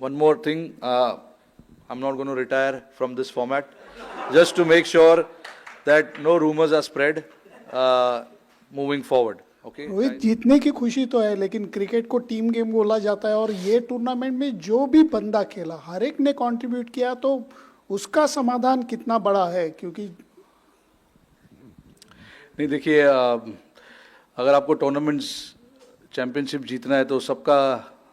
one more thing. I'm not going to retire from this format, just to make sure that no rumors are spread moving forward. Okay. Rohit, जीतने की खुशी तो है, लेकिन cricket को team game बोला जाता है और ये टूर्नामेंट में जो भी बंदा खेला हर एक ने कंट्रीब्यूट किया, तो उसका समाधान कितना बड़ा है? क्योंकि नहीं, देखिए, अगर आपको टूर्नामेंट्स चैंपियनशिप जीतना है तो सबका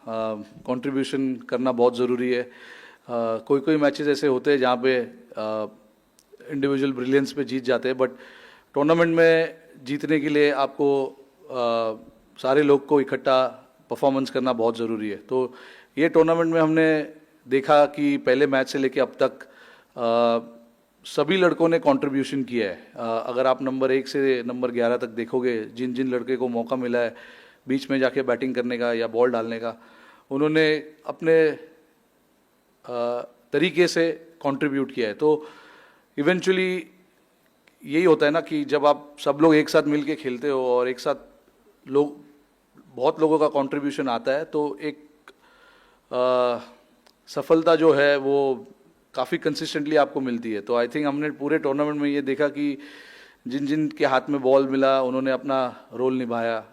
कंट्रीब्यूशन करना बहुत ज़रूरी है. कोई कोई मैचेस ऐसे होते हैं जहाँ पे इंडिविजुअल ब्रिलियंस पे जीत जाते हैं, बट टूर्नामेंट में जीतने के लिए आपको सारे लोग को इकट्ठा परफॉर्मेंस करना बहुत ज़रूरी है. तो ये टूर्नामेंट में हमने देखा कि पहले मैच से लेके अब तक सभी लड़कों ने कंट्रीब्यूशन किया है. अगर आप नंबर 1 से नंबर 11 तक देखोगे, जिन जिन लड़के को मौका मिला है बीच में जाके बैटिंग करने का या बॉल डालने का, उन्होंने अपने तरीके से कंट्रीब्यूट किया है. तो इवेंचुअली यही होता है ना कि जब आप सब लोग एक साथ मिल के खेलते हो और एक साथ बहुत लोगों का कंट्रीब्यूशन आता है, तो एक सफलता जो है वो काफ़ी कंसिस्टेंटली आपको मिलती है. तो आई थिंक हमने पूरे टूर्नामेंट में ये देखा कि जिन जिन के हाथ में बॉल मिला उन्होंने अपना रोल निभाया.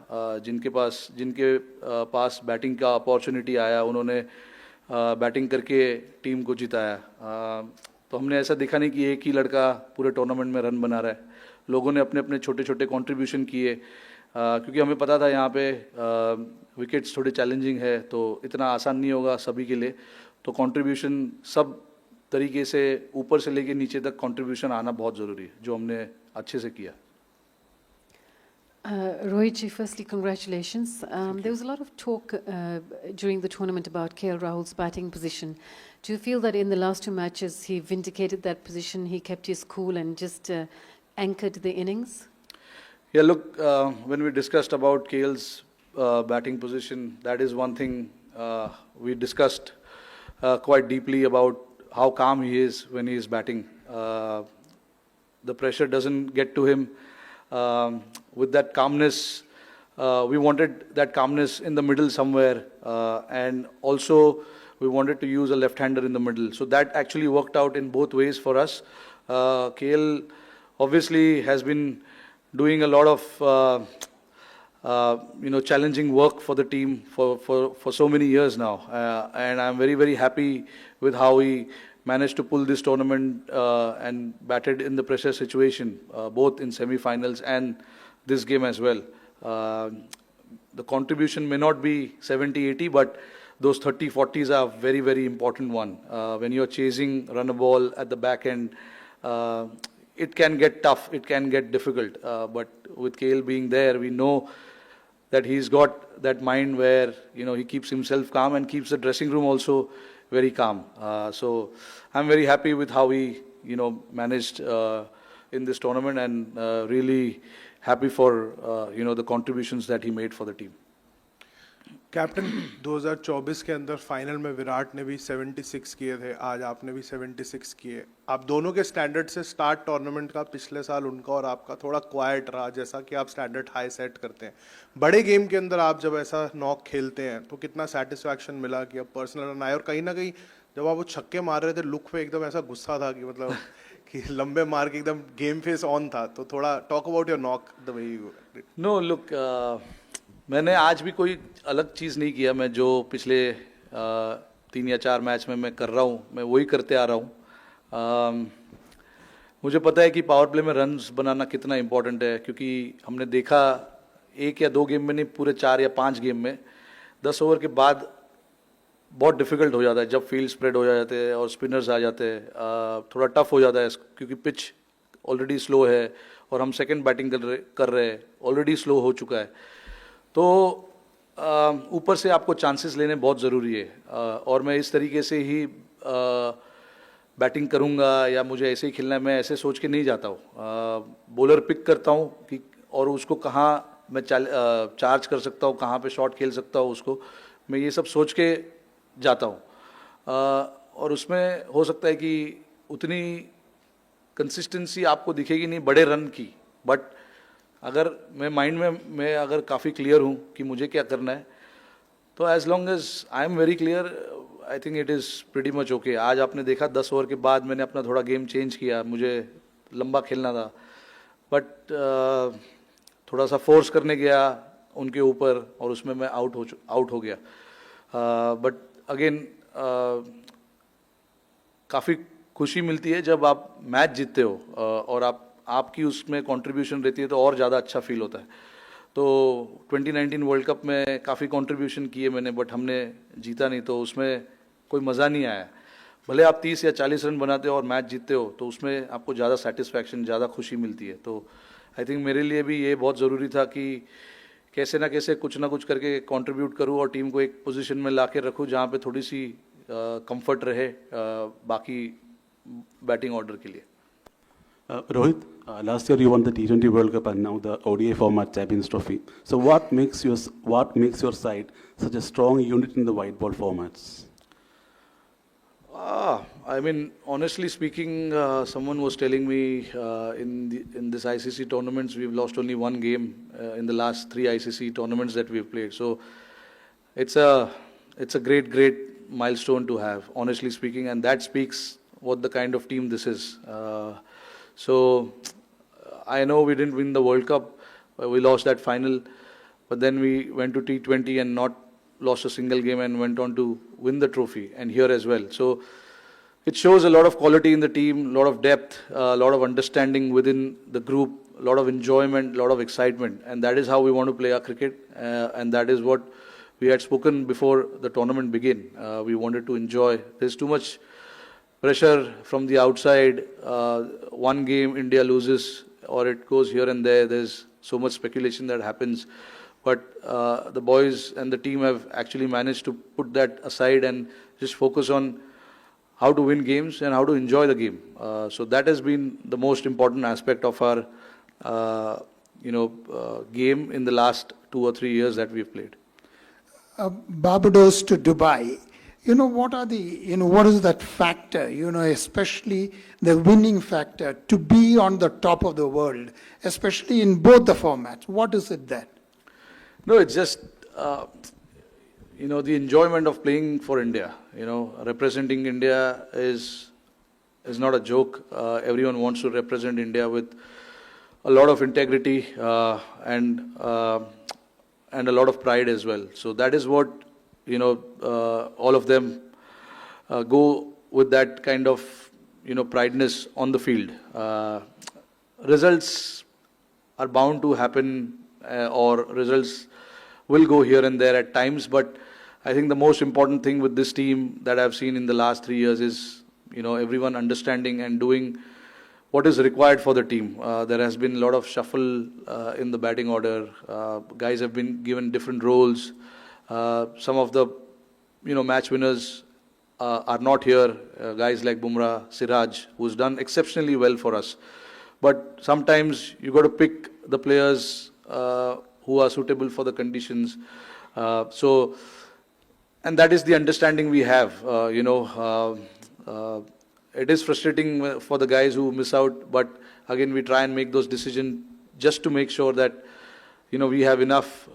जिनके पास बैटिंग का अपॉर्चुनिटी आया उन्होंने बैटिंग करके टीम को जिताया. तो हमने ऐसा देखा नहीं कि एक ही लड़का पूरे टूर्नामेंट में रन बना रहा है. लोगों ने अपने अपने छोटे छोटे कंट्रीब्यूशन किए, क्योंकि हमें पता था यहाँ पे विकेट्स थोड़े चैलेंजिंग है, तो इतना आसान नहीं होगा सभी के लिए. तो कंट्रीब्यूशन सब तरीके से ऊपर से लेके नीचे तक कंट्रीब्यूशन आना बहुत ज़रूरी है, जो हमने अच्छे से किया. Rohit ji, firstly, congratulations. There was a lot of talk during the tournament about KL Rahul's batting position. Do you feel that in the last 2 matches he vindicated that position, he kept his cool and just anchored the innings? Yeah, look, when we discussed about KL's batting position, that is one thing we discussed quite deeply about how calm he is when he is batting. The pressure doesn't get to him. With that calmness, we wanted that calmness in the middle somewhere, and also we wanted to use a left-hander in the middle. So that actually worked out in both ways for us. KL obviously has been doing a lot of challenging work for the team for so many years now, and I'm very, very happy with how he managed to pull this tournament and batted in the pressure situation, both in semi-finals and this game as well. The contribution may not be 70-80, but those 30-40s are very, very important one. When you're chasing run a ball at the back end, it can get tough, it can get difficult. But with KL being there, we know that he's got that mind where he keeps himself calm and keeps the dressing room also very calm. So I'm very happy with how he managed in this tournament, and really happy for the contributions that he made for the team. Captain, 2024 के अंदर final में विराट ने भी 76 किए थे, आज आपने भी 76 किए. आप दोनों के स्टैंडर्ड से स्टार्ट टूर्नामेंट का पिछले साल उनका और आपका थोड़ा क्वाइट रहा, जैसा कि आप स्टैंडर्ड हाई सेट करते हैं. बड़े गेम के अंदर आप जब ऐसा नॉक खेलते हैं तो कितना सेटिस्फैक्शन मिला कि अब पर्सनल रन आए, और कहीं ना कहीं जब आप वो छक्के मार रहे थे लुक पे एकदम ऐसा गुस्सा था कि मतलब कि लंबे मार के एकदम गेम फेस ऑन था. तो थोड़ा talk about your knock the way you. No, look, मैंने आज भी कोई अलग चीज़ नहीं किया. मैं जो पिछले 3 या 4 मैच में मैं कर रहा हूँ, मैं वही करते आ रहा हूँ. मुझे पता है कि पावर प्ले में रन्स बनाना कितना इम्पोर्टेंट है, क्योंकि हमने देखा 1 या 2 गेम में नहीं, पूरे 4 या 5 गेम में 10 ओवर के बाद बहुत डिफिकल्ट हो जाता है जब फील्ड स्प्रेड हो जाते हैं और स्पिनर्स आ जाते हैं. थोड़ा टफ हो जाता है क्योंकि पिच ऑलरेडी स्लो है और हम सेकंड बैटिंग कर रहे हैं, ऑलरेडी स्लो हो चुका है. तो ऊपर से आपको चांसेस लेने बहुत ज़रूरी है, और मैं इस तरीके से ही बैटिंग करूंगा या मुझे ऐसे ही खेलना है, मैं ऐसे सोच के नहीं जाता हूँ. बॉलर पिक करता हूँ कि और उसको कहाँ मैं चार्ज कर सकता हूँ, कहाँ पे शॉट खेल सकता हूँ, उसको मैं ये सब सोच के जाता हूँ. और उसमें हो सकता है कि उतनी कंसिस्टेंसी आपको दिखेगी नहीं बड़े रन की, बट अगर मैं माइंड में मैं अगर काफ़ी क्लियर हूँ कि मुझे क्या करना है, तो as long as I am very clear, I think it is pretty much okay. आज आपने देखा 10 ओवर के बाद मैंने अपना थोड़ा गेम चेंज किया, मुझे लंबा खेलना था, बट थोड़ा सा फोर्स करने गया उनके ऊपर और उसमें मैं आउट हो गया. बट अगेन काफ़ी खुशी मिलती है जब आप मैच जीतते हो और आपकी उसमें कंट्रीब्यूशन रहती है तो और ज़्यादा अच्छा फील होता है. तो 2019 वर्ल्ड कप में काफ़ी कंट्रीब्यूशन किए मैंने, बट हमने जीता नहीं, तो उसमें कोई मज़ा नहीं आया. भले आप 30 या 40 रन बनाते हो और मैच जीतते हो तो उसमें आपको ज़्यादा सेटिस्फैक्शन, ज़्यादा खुशी मिलती है. तो आई थिंक मेरे लिए भी ये बहुत ज़रूरी था कि कैसे ना कैसे कुछ ना कुछ करके कंट्रीब्यूट करूं और टीम को एक पोजीशन में ला के रखूँ जहाँ पे थोड़ी सी कंफर्ट रहे बाकी बैटिंग ऑर्डर के लिए. Rohit, last year you won the T20 World Cup and now the ODI format Champions Trophy. So what makes your side such a strong unit in the white ball formats? I mean, honestly speaking, someone was telling me in this ICC tournaments we've lost only one game in the last 3 ICC tournaments that we've played. So it's a great milestone to have, honestly speaking, and that speaks what the kind of team this is. So I know we didn't win the World Cup, we lost that final, but then we went to T20 and not lost a single game and went on to win the trophy, and here as well. So it shows a lot of quality in the team, a lot of depth, a lot of understanding within the group, a lot of enjoyment, a lot of excitement, and that is how we want to play our cricket, and that is what we had spoken before the tournament began. We wanted to enjoy. There's too much pressure from the outside. One game India loses or it goes here and there. There's so much speculation that happens. But the boys and the team have actually managed to put that aside and just focus on how to win games and how to enjoy the game. So that has been the most important aspect of our game in the last 2 or 3 years that we've played. Barbados to Dubai. What is that factor, especially the winning factor to be on the top of the world, especially in both the formats? What is it that? No, it's just, the enjoyment of playing for India. Representing India is not a joke. Everyone wants to represent India with a lot of integrity and a lot of pride as well. So that is what, all of them go with that kind of, prideness on the field. Results are bound to happen or results will go here and there at times, but I think the most important thing with this team that I've seen in the last 3 years is, everyone understanding and doing what is required for the team. There has been a lot of shuffle in the batting order. Guys have been given different roles. Some of the, match winners are not here. Guys like Bumrah, Siraj, who's done exceptionally well for us. But sometimes you got to pick the players who are suitable for the conditions. And that is the understanding we have. It is frustrating for the guys who miss out, but again, we try and make those decisions just to make sure that, we have enough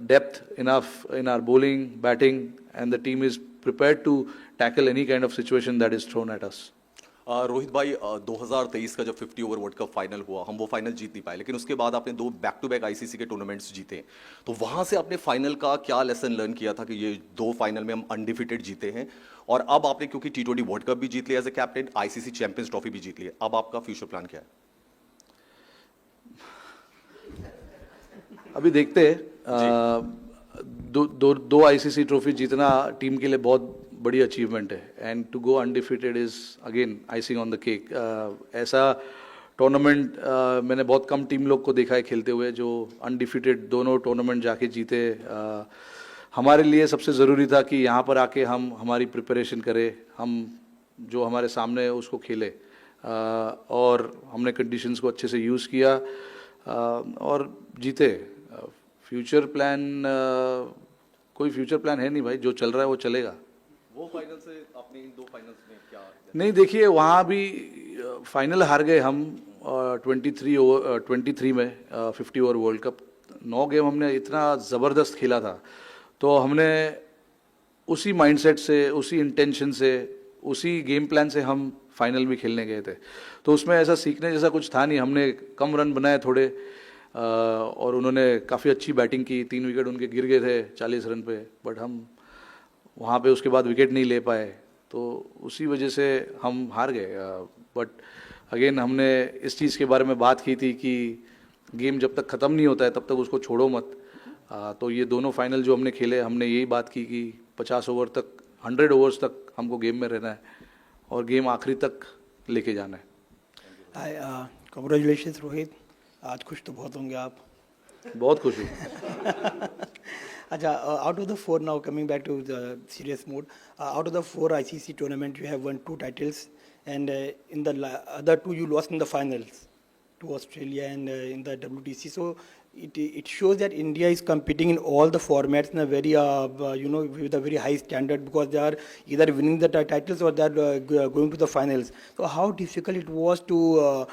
depth, enough in our bowling, batting, and the team is prepared to tackle any kind of situation that is thrown at us. Rohit भाई 2023 का जब 50 over world cup final हुआ, हम वो final जीत नहीं पाए, लेकिन उसके बाद आपने 2 बैक टू बैक आईसीसी के टूर्नामेंट्स जीते. तो वहां से आपने फाइनल का क्या लेसन लर्न किया था कि ये 2 फाइनल में हम अनडिफिटेड जीते हैं, और अब आपने क्योंकि T20 वर्ल्ड कप भी जीत लिया as a captain, ICC champions trophy भी जीत ली है, अब आपका फ्यूचर प्लान क्या है? अभी देखते हैं. दो आईसीसी ट्रॉफी जीतना टीम के लिए बहुत बड़ी अचीवमेंट है, and to go undefeated is again icing on the cake. ऐसा टूर्नामेंट मैंने बहुत कम टीम लोग को देखा है खेलते हुए जो अनडिफिटेड दोनों टूर्नामेंट जाके जीते. हमारे लिए सबसे ज़रूरी था कि यहाँ पर आके हम हमारी प्रिपरेशन करें, हम जो हमारे सामने है उसको खेले, और हमने कंडीशंस को अच्छे से यूज़ किया और जीते. फ्यूचर प्लान कोई फ्यूचर प्लान है नहीं भाई, जो चल रहा है वो चलेगा. वो फाइनल से आपने इन 2 फाइनल्स में क्या? नहीं, देखिए वहाँ भी फाइनल हार गए हम 23 में 50 ओवर वर्ल्ड कप. 9 गेम हमने इतना ज़बरदस्त खेला था, तो हमने उसी माइंडसेट से, उसी इंटेंशन से, उसी गेम प्लान से हम फाइनल भी खेलने गए थे। तो उसमें ऐसा सीखने जैसा कुछ था नहीं। हमने कम रन बनाए थोड़े, और उन्होंने काफ़ी अच्छी बैटिंग की। 3 विकेट उनके गिर गए थे 40 रन पे, बट हम वहाँ पे उसके बाद विकेट नहीं ले पाए, तो उसी वजह से हम हार गए। बट अगेन हमने इस चीज़ के बारे में बात की थी कि गेम जब तक ख़त्म नहीं होता है तब तक उसको छोड़ो मत। तो ये दोनों फाइनल जो हमने खेले, हमने यही बात की कि 50 ओवर तक, 100 ओवर्स तक हमको गेम में रहना है और गेम आखिरी तक लेके जाना है। हाय, कांग्रेचुलेशंस रोहित, आज खुश तो बहुत होंगे आप। बहुत खुश हूँ। अच्छा, out of the 4 now, coming back to the serious mode, out of the 4 ICC tournament you have won 2 titles, and in the other 2 you lost in the finals to Australia and in the WTC. So it shows that India is competing in all the formats in a very with a very high standard, because they are either winning the titles or they are going to the finals. So how difficult it was to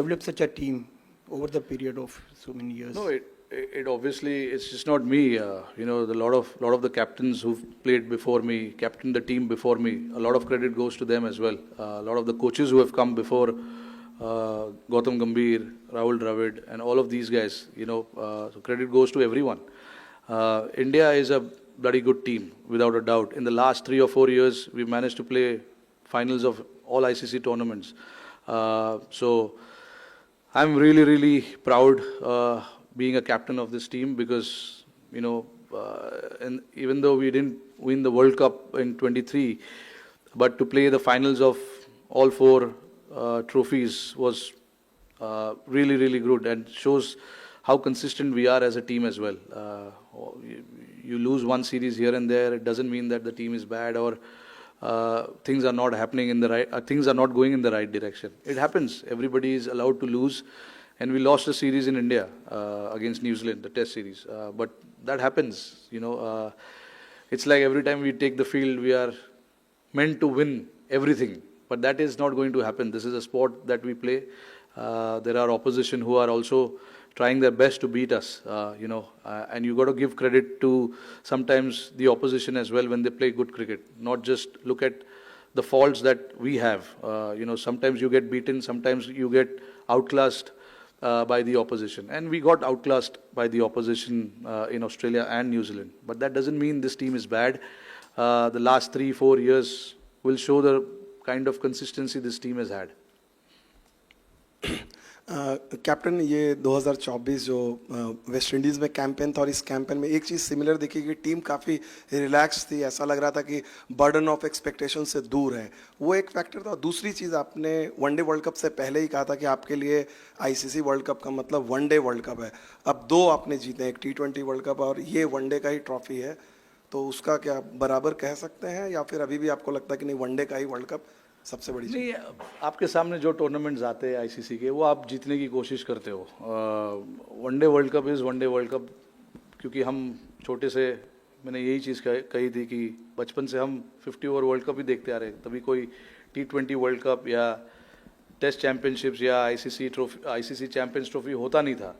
develop such a team over the period of so many years? No, it obviously, it's just not me. The lot of the captains who've played before me, captained the team before me, a lot of credit goes to them as well. A lot of the coaches who have come before, Gautam Gambhir, Rahul Dravid, and all of these guys, so credit goes to everyone. India is a bloody good team, without a doubt. In the last 3 or 4 years, we managed to play finals of all ICC tournaments. So I'm really, really proud being a captain of this team, because, and even though we didn't win the World Cup in 23, but to play the finals of all 4 trophies was really, really good, and shows how consistent we are as a team as well. You lose one series here and there, it doesn't mean that the team is bad or things are not happening in the right, things are not going in the right direction. It happens. Everybody is allowed to lose, and we lost a series in India against New Zealand, the Test series. But that happens. It's like every time we take the field, we are meant to win everything. But that is not going to happen. This is a sport that we play. There are opposition who are also trying their best to beat us, and you got to give credit to sometimes the opposition as well when they play good cricket. Not just look at the faults that we have. Sometimes you get beaten, sometimes you get outclassed by the opposition. And we got outclassed by the opposition in Australia and New Zealand. But that doesn't mean this team is bad. The last 3-4 years will show the kind of consistency this team has had. Captain, ये 2024 जो West Indies में campaign था, और इस campaign में एक चीज़ similar दिखी कि टीम काफ़ी रिलैक्स थी, ऐसा लग रहा था कि बर्डन ऑफ एक्सपेक्टेशन से दूर है, वो एक फैक्टर था। दूसरी चीज़, आपने वनडे वर्ल्ड कप से पहले ही कहा था कि आपके लिए आईसीसी वर्ल्ड कप का मतलब वनडे वर्ल्ड कप है। अब 2 आपने जीते हैं, एक T20 वर्ल्ड कप और ये वनडे का ही ट्रॉफी है, तो उसका क्या बराबर कह सकते हैं, या फिर अभी भी आपको लगता है कि नहीं वनडे का ही वर्ल्ड कप सबसे बड़ी चीज़? नहीं, आपके सामने जो टूर्नामेंट्स आते हैं आईसीसी के, वो आप जीतने की कोशिश करते हो। One day world cup is one day world cup, क्योंकि हम छोटे से, मैंने यही चीज़ कही थी कि बचपन से हम 50 ओवर वर्ल्ड कप ही देखते आ रहे हैं। तभी कोई T20 वर्ल्ड कप या टेस्ट चैम्पियनशिप्स या आईसीसी चैम्पियंस ट्रॉफी होता नहीं था।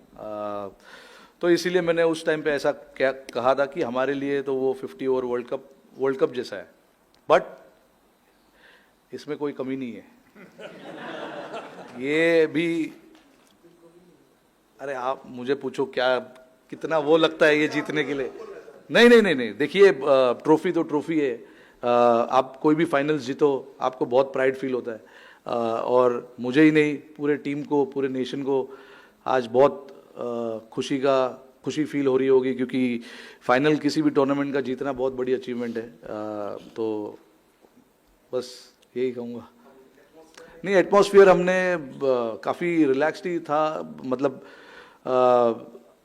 तो इसीलिए मैंने उस टाइम पे ऐसा कहा था कि हमारे लिए तो वो 50 ओवर वर्ल्ड कप जैसा है। बट इसमें कोई कमी नहीं है। ये भी, अरे आप मुझे पूछो क्या कितना वो लगता है ये जीतने के लिए। नहीं, देखिए, ट्रॉफी तो ट्रॉफी है। आप कोई भी फाइनल्स जीतो, आपको बहुत प्राइड फील होता है, और मुझे ही नहीं, पूरे टीम को, पूरे नेशन को आज बहुत खुशी फील हो रही होगी, क्योंकि फाइनल किसी भी टूर्नामेंट का जीतना बहुत बड़ी अचीवमेंट है। तो बस यही कहूँगा। नहीं, एटमॉस्फेयर हमने काफ़ी रिलैक्स्ड ही था, मतलब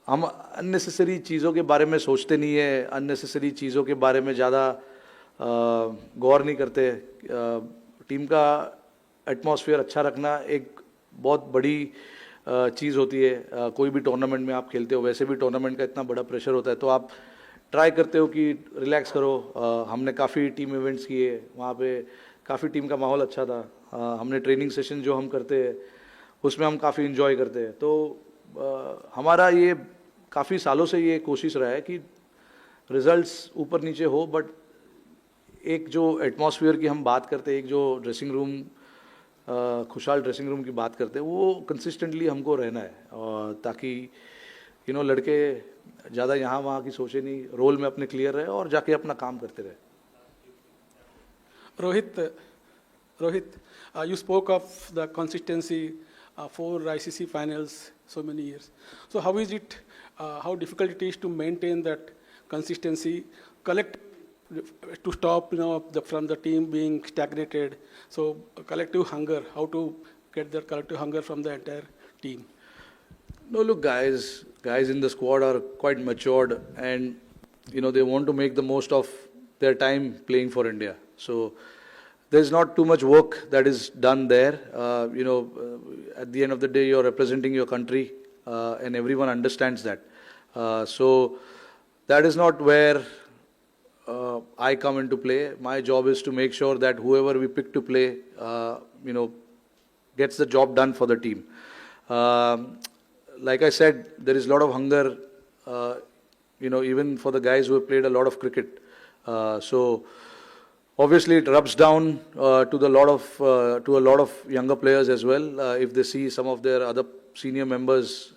हम अननेसेसरी चीज़ों के बारे में सोचते नहीं है, अननेसेसरी चीज़ों के बारे में ज़्यादा गौर नहीं करते। टीम का एटमॉस्फेयर अच्छा रखना एक बहुत बड़ी चीज़ होती है। कोई भी टूर्नामेंट में आप खेलते हो, वैसे भी टूर्नामेंट का इतना बड़ा प्रेशर होता है, तो आप ट्राई करते हो कि रिलैक्स करो। हमने काफ़ी टीम इवेंट्स किए, वहाँ पे काफ़ी टीम का माहौल अच्छा था। हमने ट्रेनिंग सेशन जो हम करते हैं उसमें हम काफ़ी इन्जॉय करते हैं। तो हमारा ये काफ़ी सालों से ये कोशिश रहा है कि रिजल्ट्स ऊपर नीचे हो, बट एक जो एटमॉस्फेयर की हम बात करते हैं, एक जो ड्रेसिंग रूम, खुशहाल ड्रेसिंग रूम की बात करते हैं, वो कंसिस्टेंटली हमको रहना है, और ताकि लड़के ज़्यादा यहाँ वहाँ की सोचे नहीं, रोल में अपने क्लियर रहे और जाके अपना काम करते रहे. Rohit, you spoke of the consistency, 4 ICC finals, so many years. So how is it, how difficult it is to maintain that consistency, collect to stop, from the team being stagnated. So collective hunger, how to get that collective hunger from the entire team. No, look, guys in the squad are quite matured, and they want to make the most of their time playing for India. So there's not too much work that is done there. At the end of the day, you're representing your country, and everyone understands that. So that is not where I come into play. My job is to make sure that whoever we pick to play, gets the job done for the team. Like I said, there is a lot of hunger, even for the guys who have played a lot of cricket. So obviously it rubs down to a lot of younger players as well. If they see some of their other senior members,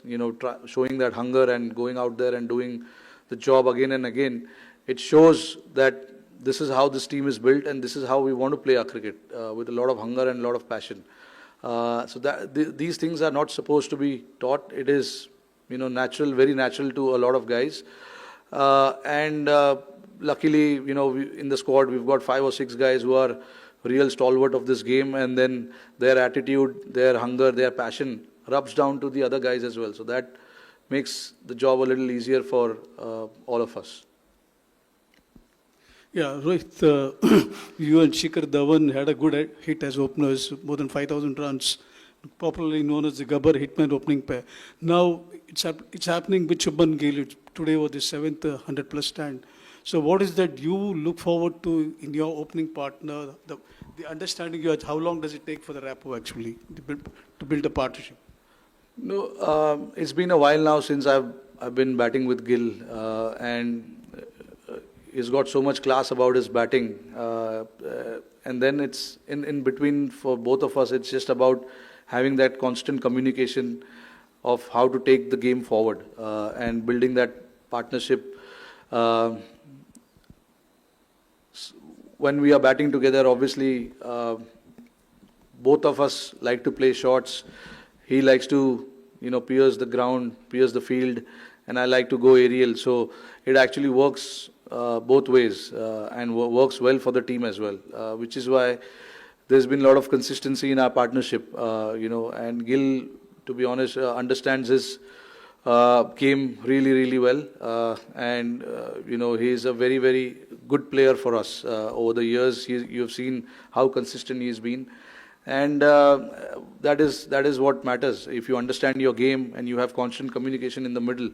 showing that hunger and going out there and doing the job again and again, it shows that this is how this team is built, and this is how we want to play our cricket, with a lot of hunger and a lot of passion. So these things are not supposed to be taught. It is, natural, very natural to a lot of guys. And luckily, in the squad, we've got 5 or 6 guys who are real stalwart of this game, and then their attitude, their hunger, their passion rubs down to the other guys as well. So that makes the job a little easier for all of us. Yeah, Rohit, you and Shikhar Dhawan had a good hit as openers, more than 5,000 runs, popularly known as the Gabbar Hitman opening pair. Now it's happening with Shubman Gill. Today was the 7th 100-plus stand. So what is that you look forward to in your opening partner? The understanding you had, how long does it take for the rapport actually to build a partnership? No, it's been a while now since I've been batting with Gill, and he's got so much class about his batting, and then it's in between for both of us. It's just about having that constant communication of how to take the game forward, and building that partnership. When we are batting together, obviously, both of us like to play shots. He likes to, pierce the ground, pierce the field, and I like to go aerial. So it actually works both ways, and works well for the team as well, which is why there's been a lot of consistency in our partnership, and Gill, to be honest, understands his game really, really well, and he's a very, very good player for us. Over the years, you've seen how consistent he's been, and that is what matters. If you understand your game and you have constant communication in the middle,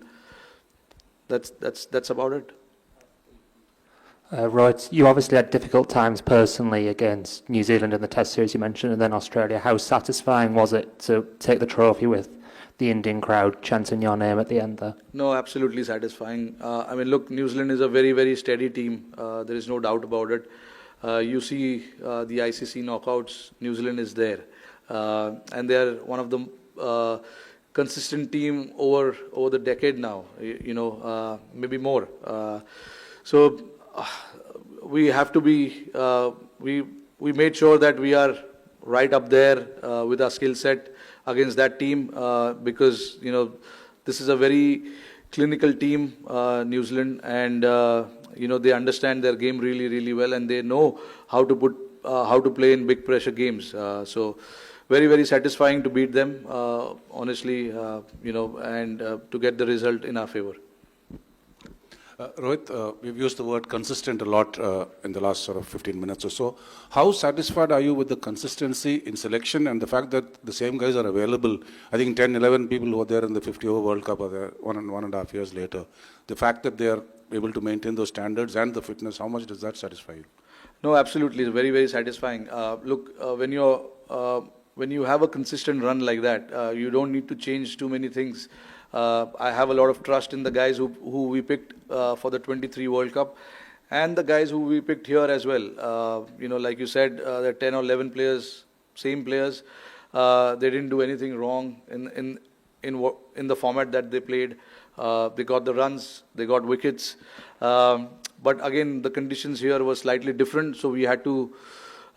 that's about it. Rohit, you obviously had difficult times personally against New Zealand in the Test series you mentioned, and then Australia. How satisfying was it to take the trophy with the Indian crowd chanting your name at the end there? No, absolutely satisfying. Look, New Zealand is a very, very steady team. There is no doubt about it. You see the ICC knockouts, New Zealand is there. And they are one of the consistent team over the decade now, maybe more. So we have to be, we made sure that we are right up there with our skill set against that team, because this is a very clinical team, New Zealand, and they understand their game really, really well, and they know how to play in big pressure games. So very, very satisfying to beat them, honestly, and to get the result in our favor. Rohit, we've used the word consistent a lot in the last sort of 15 minutes or so. How satisfied are you with the consistency in selection and the fact that the same guys are available? I think 10, 11 people who were there in the 50-over World Cup are there 1.5 years later. The fact that they are able to maintain those standards and the fitness, how much does that satisfy you? No, absolutely. It's very, very satisfying. Look, when you have a consistent run like that, you don't need to change too many things. I have a lot of trust in the guys who we picked for the 23 World Cup, and the guys who we picked here as well. Like you said, the 10 or 11 players, same players, they didn't do anything wrong in the format that they played. They got the runs, they got wickets. But again, the conditions here were slightly different, so we had to,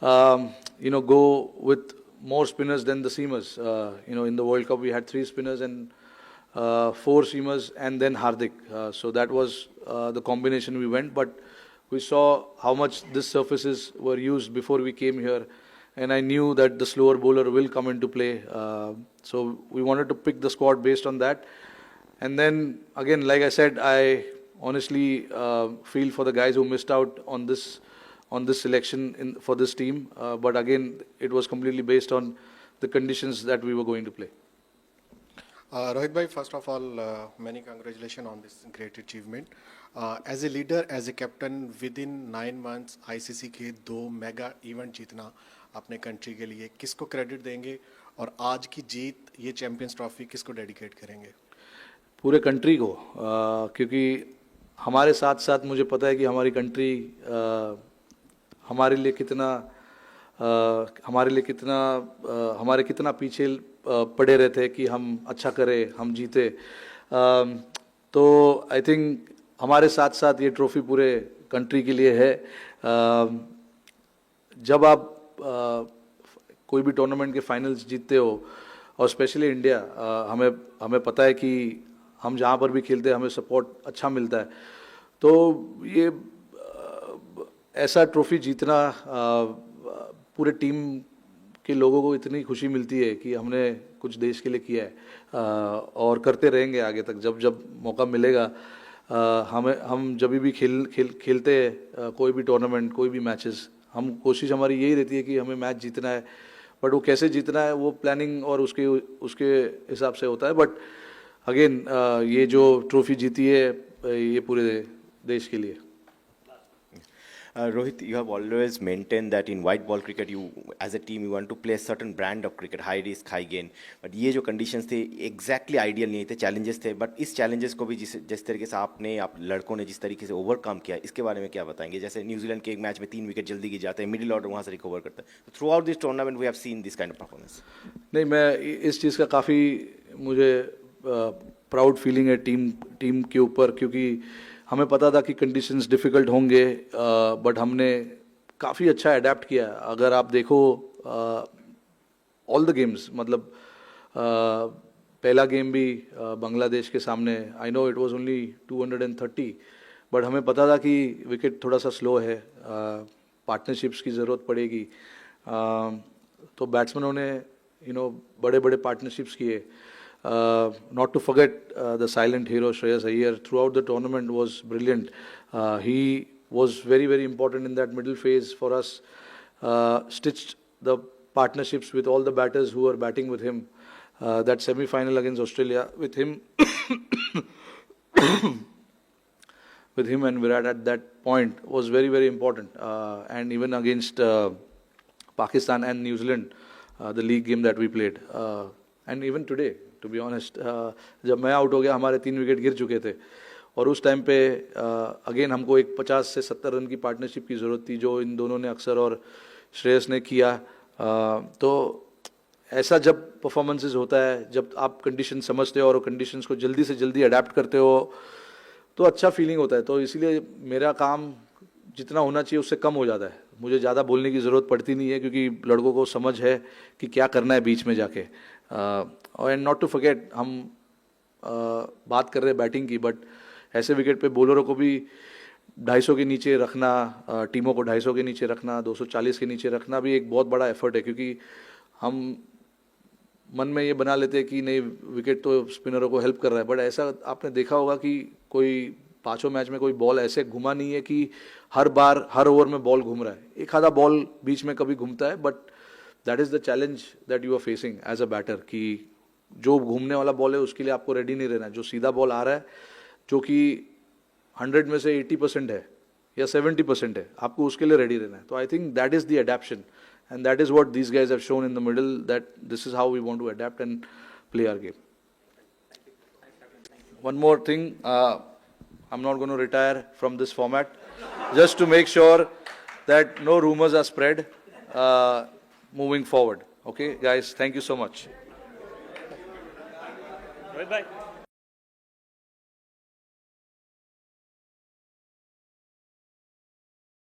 go with more spinners than the seamers. In the World Cup, we had 3 spinners and 4 seamers, and then Hardik. So that was the combination we went. But we saw how much these surfaces were used before we came here, and I knew that the slower bowler will come into play. So we wanted to pick the squad based on that. And then again, like I said, I honestly feel for the guys who missed out on this selection for this team. But again, it was completely based on the conditions that we were going to play. Rohit bhai, first of all, many congratulations on this great achievement. As a leader, as a captain, within 9 months, ICC के 2 mega event जीतना अपने country के लिए किसको credit देंगे और आज की जीत ये चैंपियंस ट्रॉफी किसको डेडिकेट करेंगे? पूरे कंट्री को, क्योंकि हमारे साथ साथ मुझे पता है कि हमारी कंट्री हमारे कितना पीछे पड़े रहते हैं कि हम अच्छा करें, हम जीते. तो आई थिंक हमारे साथ साथ ये ट्रॉफी पूरे कंट्री के लिए है. जब आप कोई भी टूर्नामेंट के फाइनल्स जीतते हो, और स्पेशली इंडिया, हमें पता है कि हम जहाँ पर भी खेलते हैं हमें सपोर्ट अच्छा मिलता है. तो ये ऐसा ट्रॉफी जीतना पूरे टीम के लोगों को इतनी खुशी मिलती है कि हमने कुछ देश के लिए किया है, और करते रहेंगे आगे तक. जब मौका मिलेगा, हम जब भी खेलते हैं कोई भी टूर्नामेंट, कोई भी मैचेस, कोशिश हमारी यही रहती है कि हमें मैच जीतना है. बट वो कैसे जीतना है वो प्लानिंग और उसके हिसाब से होता है. बट अगेन, ये जो ट्रॉफी जीती है ये पूरे देश के लिए. Rohit, you have always maintained that in white ball cricket, you as a team you want to play a certain brand of cricket, high risk, high gain. But ये जो conditions थे exactly ideal नहीं थे, challenges थे. But इस challenges को भी जिस तरीके से आप लड़कों ने जिस तरीके से overcome किया, इसके बारे में क्या बताएंगे? जैसे न्यूजीलैंड के एक मैच में 3 विकेट जल्दी गिर जाते हैं, मिडिल ऑर्डर वहाँ से रिकवर करता है. Throughout this tournament we have seen this kind of performance. नहीं, मैं इस चीज़ का काफ़ी मुझे प्राउड फीलिंग है टीम के ऊपर, क्योंकि हमें पता था कि कंडीशंस डिफ़िकल्ट होंगे, बट हमने काफ़ी अच्छा अडेप्ट किया. अगर आप देखो ऑल द गेम्स, मतलब पहला गेम भी बांग्लादेश के सामने, I know it was only 230, but हमें पता था कि विकेट थोड़ा सा स्लो है, पार्टनरशिप्स की ज़रूरत पड़ेगी. तो बैट्समैनों ने बड़े बड़े पार्टनरशिप्स किए. Not to forget the silent hero Shreyas Iyer throughout the tournament was brilliant. He was very, very important in that middle phase for us. Stitched the partnerships with all the batters who were batting with him. That semi-final against Australia with him, with him and Virat at that point was very, very important. And even against Pakistan and New Zealand, the league game that we played, and even today. To be honest, जब मैं out हो गया हमारे 3 wicket गिर चुके थे, और उस टाइम पे अगेन हमको एक 50 से 70 रन की पार्टनरशिप की ज़रूरत थी, जो इन दोनों ने अक्सर और श्रेयस ने किया. तो ऐसा जब परफॉर्मेंसेस होता है, जब आप कंडीशन समझते हो और कंडीशंस को जल्दी से जल्दी अडेप्ट करते हो, तो अच्छा फीलिंग होता है. तो इसीलिए मेरा काम जितना होना चाहिए उससे कम हो जाता है. मुझे ज़्यादा बोलने की ज़रूरत पड़ती नहीं है, क्योंकि लड़कों को समझ है कि क्या करना है बीच में जाके. और नॉट टू फॉरगेट, हम बात कर रहे हैं बैटिंग की, बट ऐसे विकेट पे बॉलरों को भी 250 के नीचे रखना, टीमों को 250 के नीचे रखना, 240 के नीचे रखना भी एक बहुत बड़ा एफर्ट है. क्योंकि हम मन में ये बना लेते हैं कि नहीं, विकेट तो स्पिनरों को हेल्प कर रहा है, बट ऐसा आपने देखा होगा कि कोई 5 मैच में कोई बॉल ऐसे घुमा नहीं है कि हर बार हर ओवर में बॉल घूम रहा है. एक आधा बॉल बीच में कभी घूमता है, but that is the challenge that you are facing as a batter, कि जो घूमने वाला बॉल है उसके लिए आपको रेडी नहीं रहना है. जो सीधा बॉल आ रहा है, जो कि 100 में से 80% है या 70% है, आपको उसके लिए रेडी रहना है. तो I think that is the adaption, and that is what these guys have shown in the middle, that this is how we want to adapt and play our game. One more thing, I'm not going to retire from this format, just to make sure that no rumors are spread moving forward. Okay, guys, thank you so much. Rohit bhai.